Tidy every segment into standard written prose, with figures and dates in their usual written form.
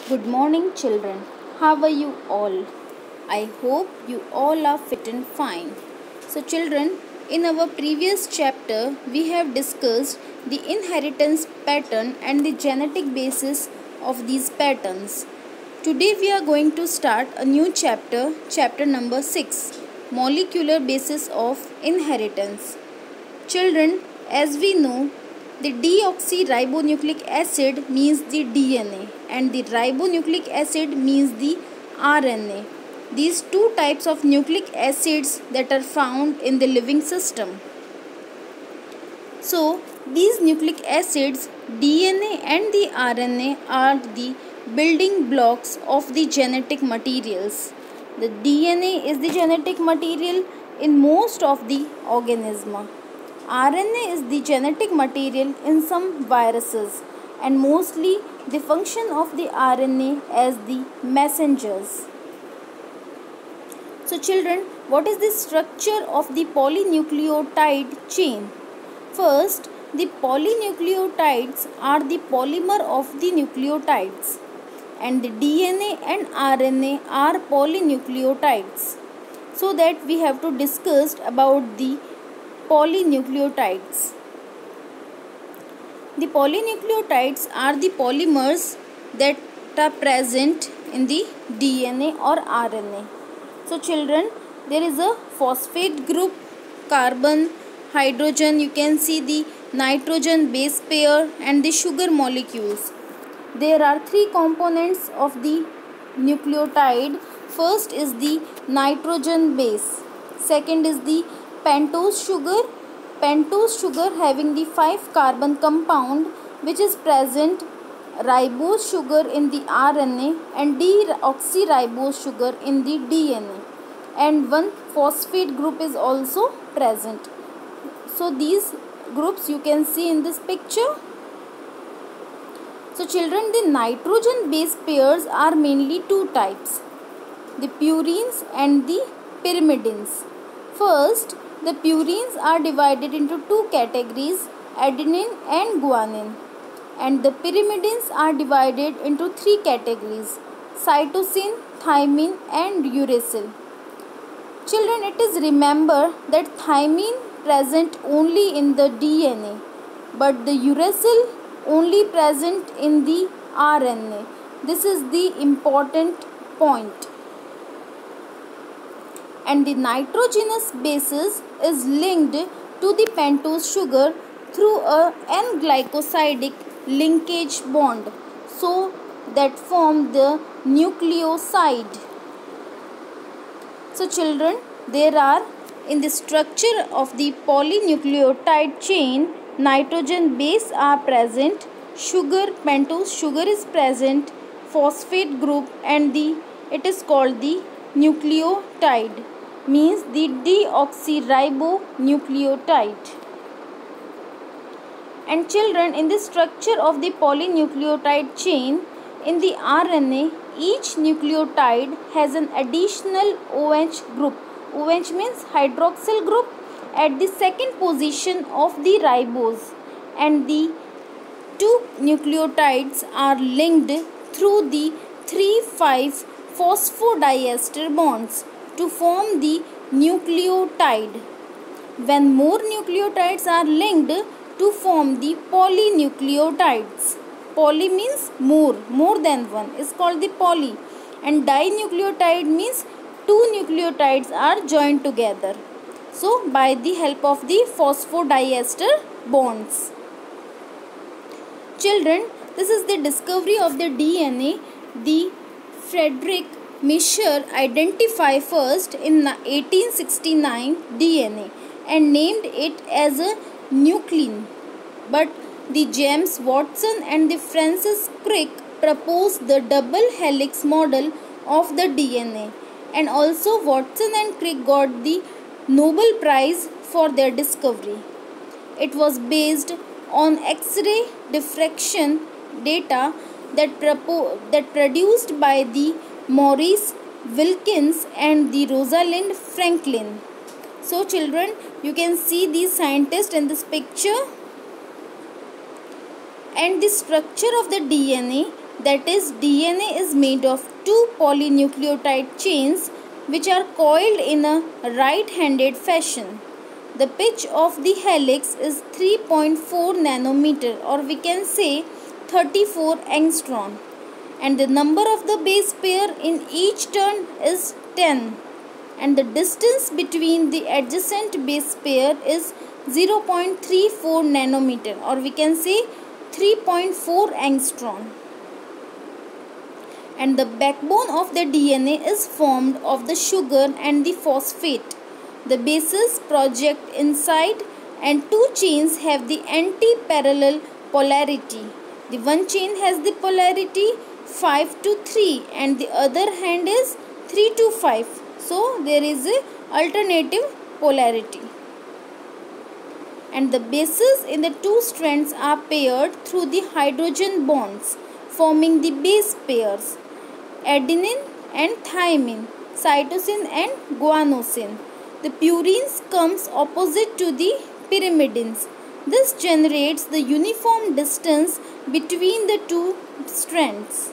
Good morning, children. How are you all? I hope you all are fit and fine. So, children, in our previous chapter, we have discussed the inheritance pattern and the genetic basis of these patterns. Today, we are going to start a new chapter, chapter number 6, Molecular Basis of Inheritance. Children, as we know, the deoxyribonucleic acid means the DNA and the ribonucleic acid means the RNA. These two types of nucleic acids that are found in the living system. So, these nucleic acids, DNA and the RNA are the building blocks of the genetic materials. The DNA is the genetic material in most of the organism. RNA is the genetic material in some viruses and mostly the function of the RNA as the messengers. So children, what is the structure of the polynucleotide chain? First, the polynucleotides are the polymer of the nucleotides and the DNA and RNA are polynucleotides. So that we have to discuss about the polynucleotides. The polynucleotides are the polymers that are present in the DNA or RNA. So children, there is a phosphate group, carbon, hydrogen, you can see the nitrogen base pair and the sugar molecules. There are three components of the nucleotide. First is the nitrogen base. Second is the pentose sugar having the 5 carbon compound which is present ribose sugar in the RNA and deoxyribose sugar in the DNA, and one phosphate group is also present. So these groups you can see in this picture. So children, the nitrogen base pairs are mainly two types, the purines and the pyrimidines. First, the purines are divided into two categories, adenine and guanine, and the pyrimidines are divided into three categories, cytosine, thymine and uracil. Children, it is remember that thymine present only in the DNA, but the uracil only present in the RNA. This is the important point. And the nitrogenous basis is linked to the pentose sugar through a N-glycosidic linkage bond, so that form the nucleoside. So children, there are in the structure of the polynucleotide chain, nitrogen base are present, pentose sugar is present, phosphate group, and it is called the nucleotide, means the deoxyribonucleotide. And children, in the structure of the polynucleotide chain, in the RNA, each nucleotide has an additional OH group. OH means hydroxyl group at the second position of the ribose, and the two nucleotides are linked through the 3,5 phosphodiester bonds to form the nucleotide. When more nucleotides are linked to form the polynucleotides. Poly means more than one is called the poly, and dinucleotide means two nucleotides are joined together. So by the help of the phosphodiester bonds. Children, this is the discovery of the DNA. The Frederick Miescher identified first in 1869 DNA and named it as a nuclein. But the James Watson and the Francis Crick proposed the double helix model of the DNA, and also Watson and Crick got the Nobel Prize for their discovery. It was based on X-ray diffraction data that produced by the Maurice Wilkins and the Rosalind Franklin. So children, you can see these scientists in this picture. And the structure of the DNA, That is, DNA is made of two polynucleotide chains which are coiled in a right-handed fashion. The pitch of the helix is 3.4 nanometer, or we can say 34 angstrom, and the number of the base pair in each turn is 10, and the distance between the adjacent base pair is 0.34 nanometer, or we can say 3.4 angstrom. And the backbone of the DNA is formed of the sugar and the phosphate. The bases project inside and two chains have the anti-parallel polarity. The one chain has the polarity 5 to 3 and the other hand is 3 to 5. So there is a alternative polarity. And the bases in the two strands are paired through the hydrogen bonds, forming the base pairs adenine and thymine, cytosine and guanosine. The purines comes opposite to the pyrimidines. This generates the uniform distance between the two strands.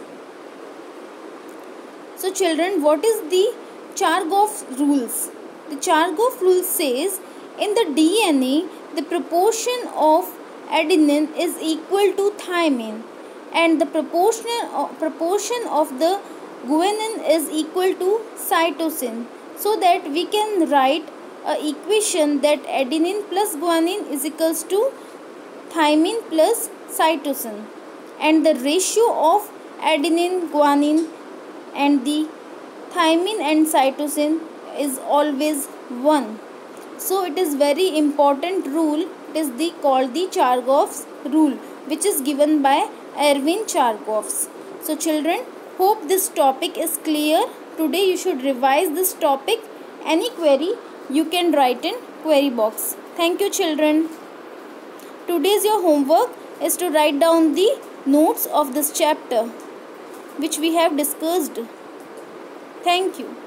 So children, what is the Chargaff rules? The Chargaff rule says in the DNA the proportion of adenine is equal to thymine and the proportion of the guanine is equal to cytosine, so that we can write a equation that adenine plus guanine is equals to thymine plus cytosine, and the ratio of adenine, guanine and the thymine and cytosine is always 1. So it is very important rule. It is called the Chargaff's rule, which is given by Erwin Chargaff. So children, hope this topic is clear. Today you should revise this topic. Any query you can write in query box. Thank you children. Today's your homework is to write down the notes of this chapter which we have discussed. Thank you.